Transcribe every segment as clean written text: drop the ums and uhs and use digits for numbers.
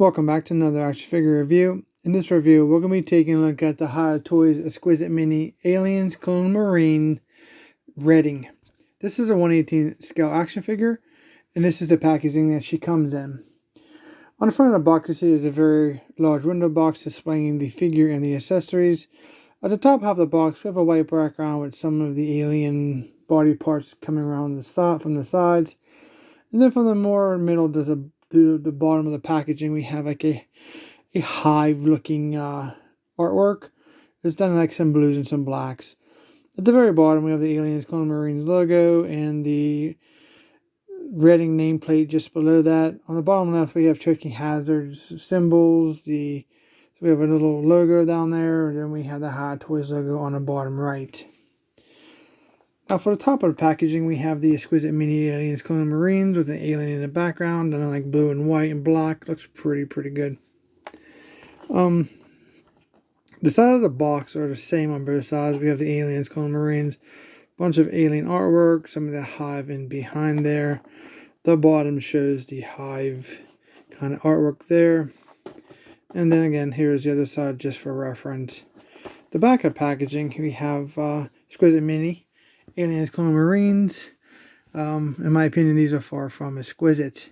Welcome back to another action figure review. In this review, we're going to be taking a look at the Hiya Toys Exquisite Mini Aliens Colonial Marine Redding. This is a 1/18 scale action figure, and this is the packaging that she comes in. On the front of the box, you see is a very large window box displaying the figure and the accessories. At the top half of the box, we have a white background with some of the alien body parts coming around the side from the sides. And then from the more middle to the bottom of the packaging, we have like a hive-looking artwork. It's done in like some blues and some blacks. At the very bottom, we have the Aliens Colonial Marines logo and the Redding nameplate just below that. On the bottom left, we have choking hazards symbols. We have a little logo down there, and then we have the Hiya Toys logo on the bottom right. Now for the top of the packaging, we have the Exquisite Mini Aliens Colonial Marines with an alien in the background, and like blue and white and black. Looks pretty good. The side of the box are the same on both sides. We have the Aliens Colonial Marines, bunch of alien artwork, some of the hive in behind there. The bottom shows the hive kind of artwork there. And then again, here's the other side just for reference. The back of the packaging, we have Exquisite Mini Aliens Colonial Marines. In my opinion, these are far from exquisite.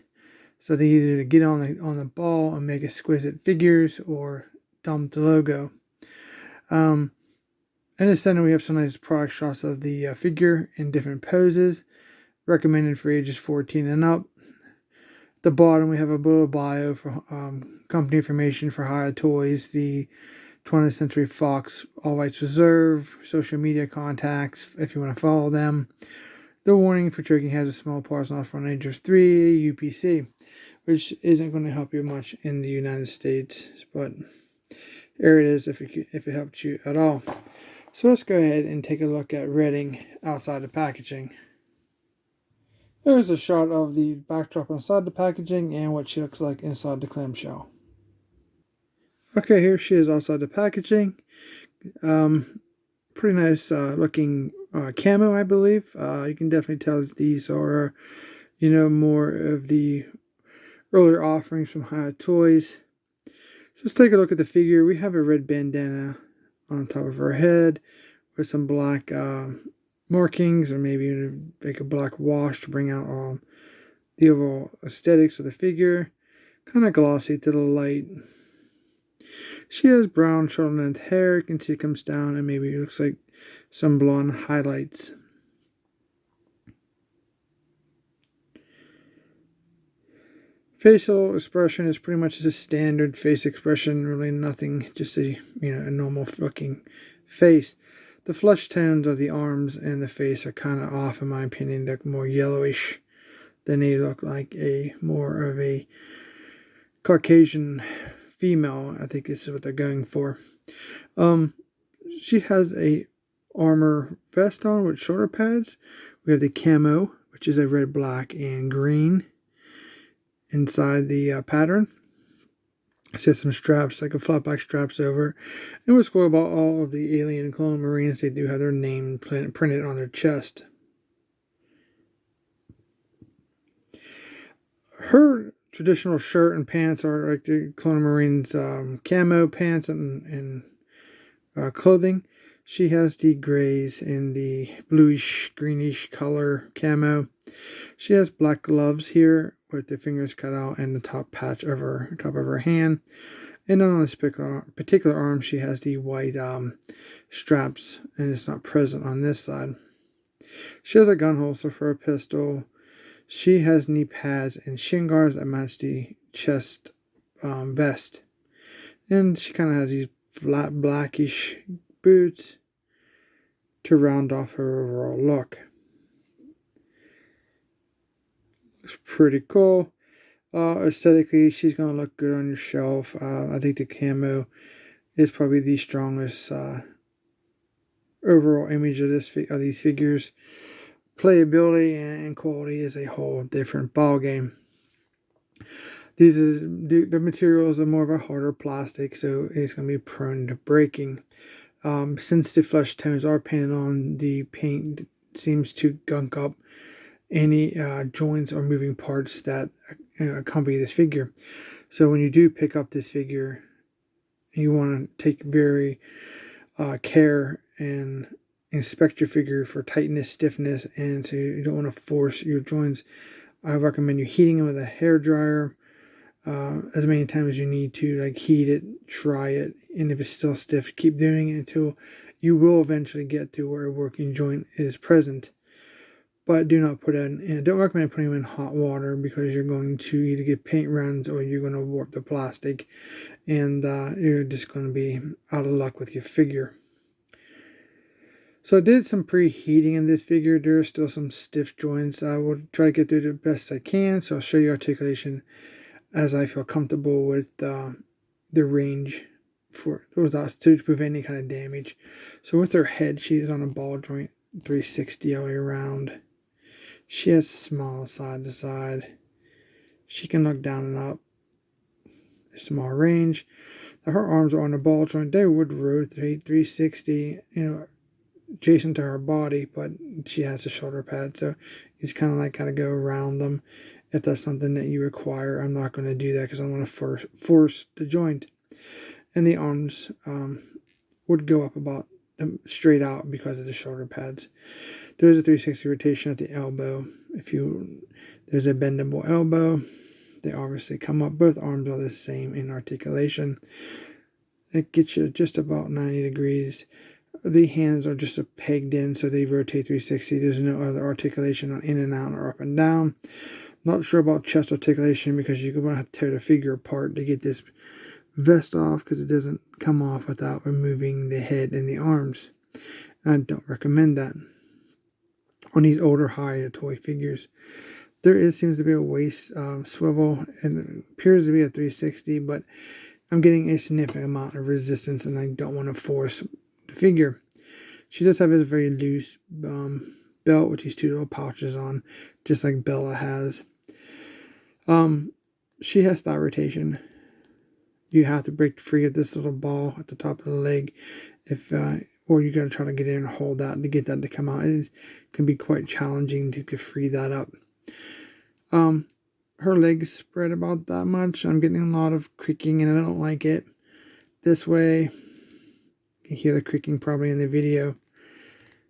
So they either get on the ball and make exquisite figures or dump the logo. In the center, we have some nice product shots of the figure in different poses. Recommended for ages 14 and up. At the bottom, we have a little bio for company information for Hiya Toys, the 20th Century Fox, all rights reserved, social media contacts if you want to follow them. The warning for choking hazard small parts not for ages 3, UPC, which isn't going to help you much in the United States, but here it is if it helped you at all. So let's go ahead and take a look at Redding outside the packaging. There's a shot of the backdrop inside the packaging and what she looks like inside the clamshell. Okay, here she is outside the packaging. Pretty nice looking camo, I believe. You can definitely tell that these are, more of the earlier offerings from Hiya Toys. So let's take a look at the figure. We have a red bandana on top of her head with some black markings, or maybe make a black wash to bring out the overall aesthetics of the figure. Kind of glossy to the light. She has brown shoulder-length hair. You can see it comes down and maybe it looks like some blonde highlights. Facial expression is pretty much a standard face expression. Really nothing, just a normal looking face. The flesh tones of the arms and the face are kind of off in my opinion. They look more yellowish than they look like more of a Caucasian female. I think this is what they're going for. She has a armor vest on with shoulder pads. We have the camo, which is a red, black, and green inside the pattern. She has some straps, like a flat back straps over. And what's cool about all of the Alien and Colonial Marines, they do have their name printed on their chest. Her traditional shirt and pants are like the Colonial Marines camo pants and clothing. She has the grays and the bluish greenish color camo. She has black gloves here with the fingers cut out and the top patch of her hand. And on this particular arm, she has the white straps, and it's not present on this side. She has a gun holster for a pistol. She has knee pads and shin guards that match the chest vest. And she kind of has these flat blackish boots to round off her overall look. Looks pretty cool. Aesthetically, she's going to look good on your shelf. I think the camo is probably the strongest overall image of these figures. Playability and quality is a whole different ballgame. The materials are more of a harder plastic, so it's going to be prone to breaking. Since the flesh tones are painted on, the paint seems to gunk up any joints or moving parts that accompany this figure. So when you do pick up this figure, you want to take very care and inspect your figure for tightness, stiffness, and so you don't want to force your joints. I recommend you heating them with a hair dryer as many times as you need to, like heat it, try it, and if it's still stiff, keep doing it until you will eventually get to where a working joint is present. But do not put it in. Don't recommend putting them in hot water because you're going to either get paint runs or you're going to warp the plastic, and you're just going to be out of luck with your figure. So I did some preheating in this figure. There are still some stiff joints. I will try to get through the best I can. So I'll show you articulation as I feel comfortable with the range without to prevent any kind of damage. So with her head, she is on a ball joint 360 all the way around. She has small side to side. She can look down and up. A small range. Now her arms are on a ball joint. They would rotate 360, adjacent to her body, but she has a shoulder pad, so you just kind of like gotta go around them if that's something that you require. I'm not going to do that because I want to force the joint. And the arms would go up about straight out because of the shoulder pads. There's a 360 rotation at the elbow. There's a bendable elbow. They obviously come up. Both arms are the same in articulation. It gets you just about 90 degrees. The hands are just pegged in, so they rotate 360. There's no other articulation on in and out or up and down. Not sure about chest articulation because you're going to have to tear the figure apart to get this vest off because it doesn't come off without removing the head and the arms. I don't recommend that on these older higher toy figures. There seems to be a waist swivel, and it appears to be a 360, but I'm getting a significant amount of resistance and I don't want to force the figure. She does have a very loose belt with these two little pouches on, just like Bella has. She has thigh rotation. You have to break free of this little ball at the top of the leg, or you got to try to get in and hold that to get that to come out. It can be quite challenging to free that up. Her legs spread about that much. I'm getting a lot of creaking and I don't like it. This way, you can hear the creaking probably in the video.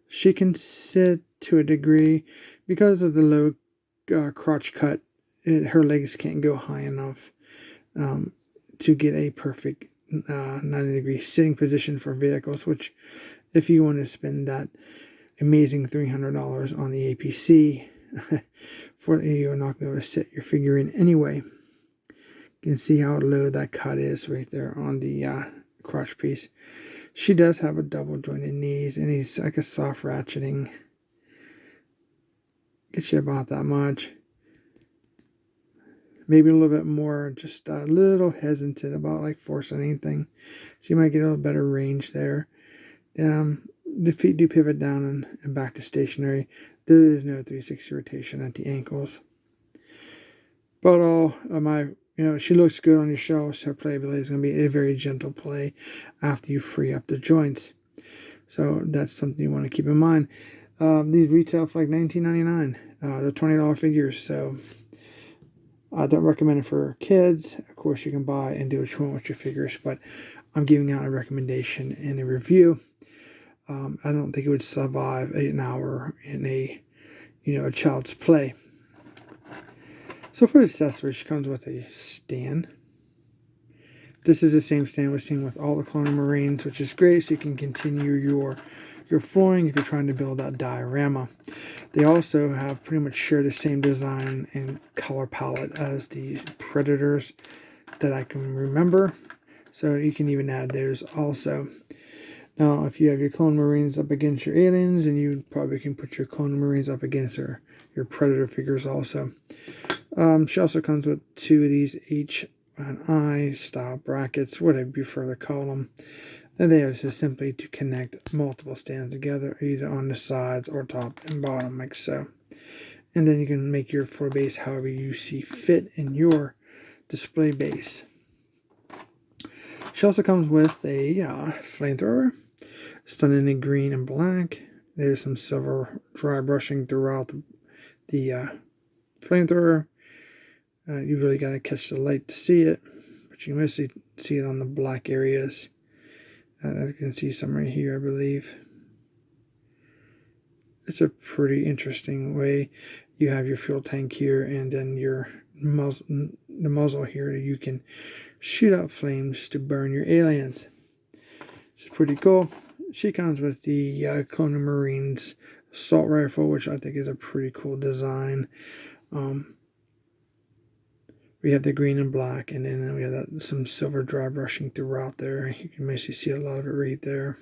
She can sit to a degree because of the low crotch cut. Her legs can't go high enough to get a perfect 90-degree sitting position for vehicles, which if you want to spend that amazing $300 on the APC, you're not going to be able to sit your figure in anyway. You can see how low that cut is right there on the crotch piece. She does have a double jointed knees, and it's like a soft ratcheting. Gets you about that much. Maybe a little bit more, just a little hesitant about like forcing anything. So you might get a little better range there. The feet do pivot down and back to stationary. There is no 360 rotation at the ankles. But all of my, she looks good on your shelf. So her playability is going to be a very gentle play after you free up the joints. So that's something you want to keep in mind. These retail for like $19.99. They're $20 figures. So I don't recommend it for kids. Of course, you can buy and do what you want with your figures, but I'm giving out a recommendation and a review. I don't think it would survive an hour in a child's play. So for accessories, she comes with a stand. This is the same stand we're seeing with all the Colonial Marines, which is great, so you can continue your flooring if you're trying to build that diorama. They also have pretty much share the same design and color palette as the Predators that I can remember. So you can even add those also. Now, if you have your Colonial Marines up against your aliens, and you probably can put your Colonial Marines up against your Predator figures also. She also comes with two of these H&I style brackets, whatever you prefer to call them. And they are just simply to connect multiple stands together, either on the sides or top and bottom, like so. And then you can make your floor base however you see fit in your display base. She also comes with a flamethrower. It's done in green and black. There's some silver dry brushing throughout the flamethrower. You really got to catch the light to see it, but you can mostly see it on the black areas. I can see some right here, I believe. It's a pretty interesting way. You have your fuel tank here, and then the muzzle here that you can shoot out flames to burn your aliens. It's pretty cool. She comes with the Colonial Marines assault rifle, which I think is a pretty cool design. We have the green and black, and then we have some silver dry brushing throughout there. You can mostly see a lot of it right there.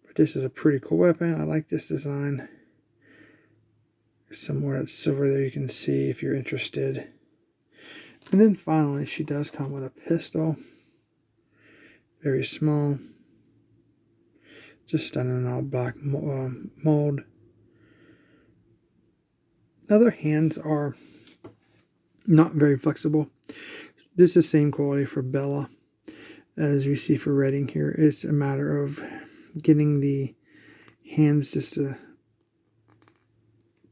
But this is a pretty cool weapon. I like this design. There's some more of that silver there you can see if you're interested. And then finally, she does come with a pistol. Very small. Just done in all black mold. Other hands are not very flexible. This is the same quality for Bella as we see for Redding here. It's a matter of getting the hands just to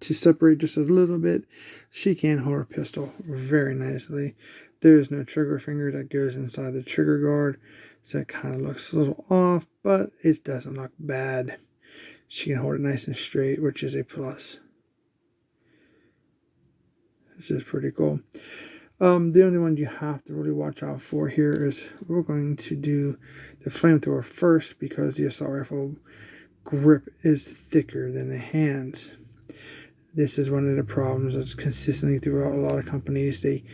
separate just a little bit. She can hold her pistol very nicely. There is no trigger finger that goes inside the trigger guard, so it kind of looks a little off, but it doesn't look bad. She can hold it nice and straight, which is a plus. This is pretty cool. The only one you have to really watch out for here is we're going to do the Flamethrower first, because the assault rifle grip is thicker than the hands. This is one of the problems that's consistently throughout a lot of companies. They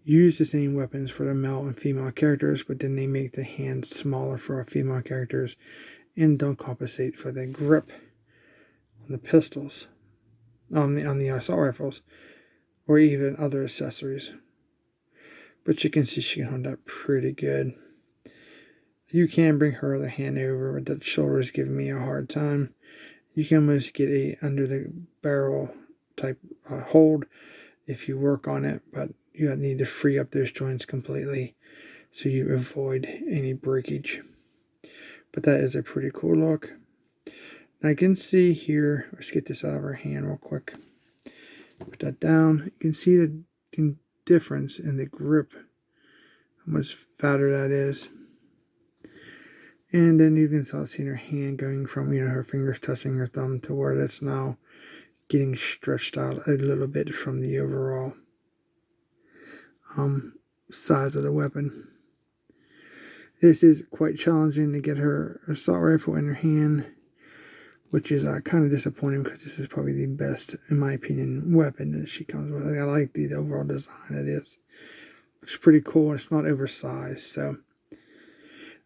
use the same weapons for the male and female characters, but then they make the hands smaller for our female characters and don't compensate for the grip on the pistols, on the assault rifles, or even other accessories. But you can see she can hold that pretty good. You can bring her other hand over, but that shoulder is giving me a hard time. You can almost get a under the barrel type hold if you work on it, but you need to free up those joints completely so you avoid any breakage. But that is a pretty cool look. Now I can see here, let's get this out of her hand real quick. Put that down. You can see the difference in the grip, how much fatter that is. And then you can start seeing her hand going from, her fingers touching her thumb to where it's now getting stretched out a little bit from the overall size of the weapon. This is quite challenging to get her assault rifle in her hand, which is kind of disappointing because this is probably the best, in my opinion, weapon that she comes with. I like the overall design of this. Looks pretty cool. It's not oversized, so.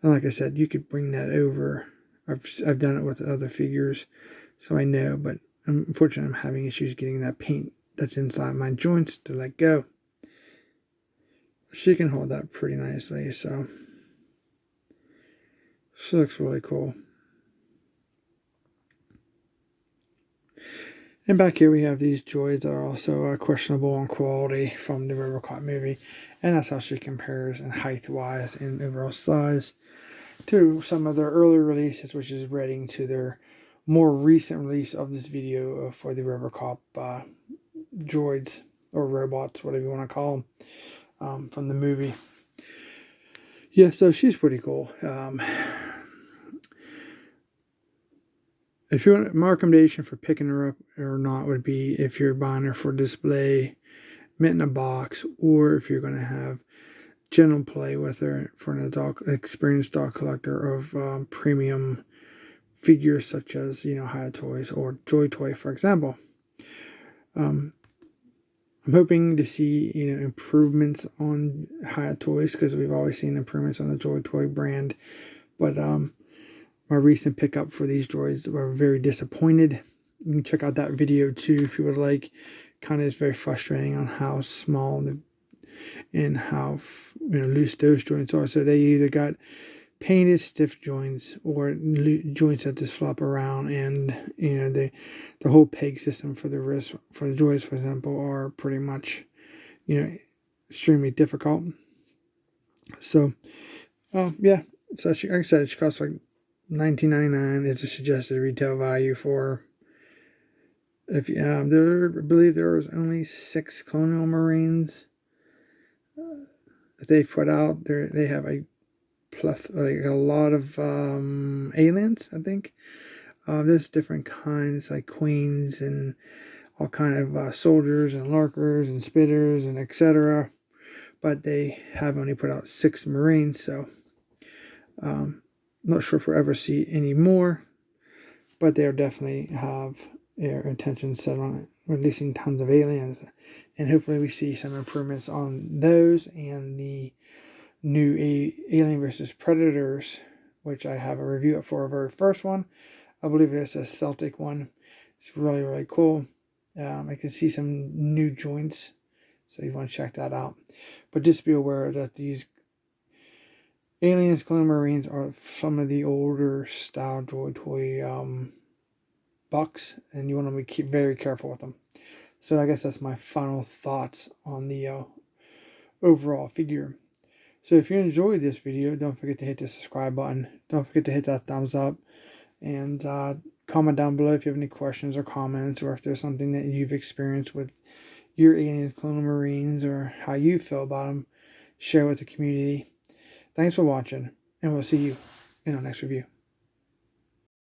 And like I said, you could bring that over. I've done it with other figures, so I know. But unfortunately, I'm having issues getting that paint that's inside my joints to let go. She can hold that pretty nicely, so she looks really cool. And back here we have these droids that are also questionable in quality from the RoboCop movie. And that's how she compares in height-wise and overall size to some of their earlier releases, which is Redding to their more recent release of this video for the RoboCop droids, or robots, whatever you want to call them, from the movie. Yeah, so she's pretty cool. If you want, my recommendation for picking her up or not would be if you're buying her for display, mint in a box, or if you're going to have general play with her for an experienced dog collector of premium figures such as, Hiya Toys or Joy Toy, for example. I'm hoping to see, improvements on Hiya Toys, because we've always seen improvements on the Joy Toy brand, but my recent pickup for these droids were very disappointed. You can check out that video too if you would like. Kind of is very frustrating on how small and how loose those joints are. So they either got painted stiff joints or joints that just flop around, and the whole peg system for the wrist for the droids, for example, are pretty much extremely difficult. So yeah, so like I said, it costs like $19.99 is a suggested retail value for If I believe there was only 6 Colonial Marines that they've put out. They have a lot of aliens, I think. There's different kinds, like queens and all kind of soldiers and lurkers and spitters and etc. But they have only put out 6 Marines, so not sure if we'll ever see any more. But they definitely have their intentions set on releasing tons of aliens, and hopefully we see some improvements on those and the new Alien versus Predators, which I have a review up for, a very first one. I believe it's a Celtic one. It's really, really cool. I can see some new joints, so you want to check that out. But just be aware that these Aliens Colonial Marines are some of the older style droid toy bucks, and you want to keep very careful with them. So I guess that's my final thoughts on the overall figure. So if you enjoyed this video, don't forget to hit the subscribe button. Don't forget to hit that thumbs up. And comment down below if you have any questions or comments, or if there's something that you've experienced with your Aliens Colonial Marines, or how you feel about them. Share with the community. Thanks for watching, and we'll see you in our next review.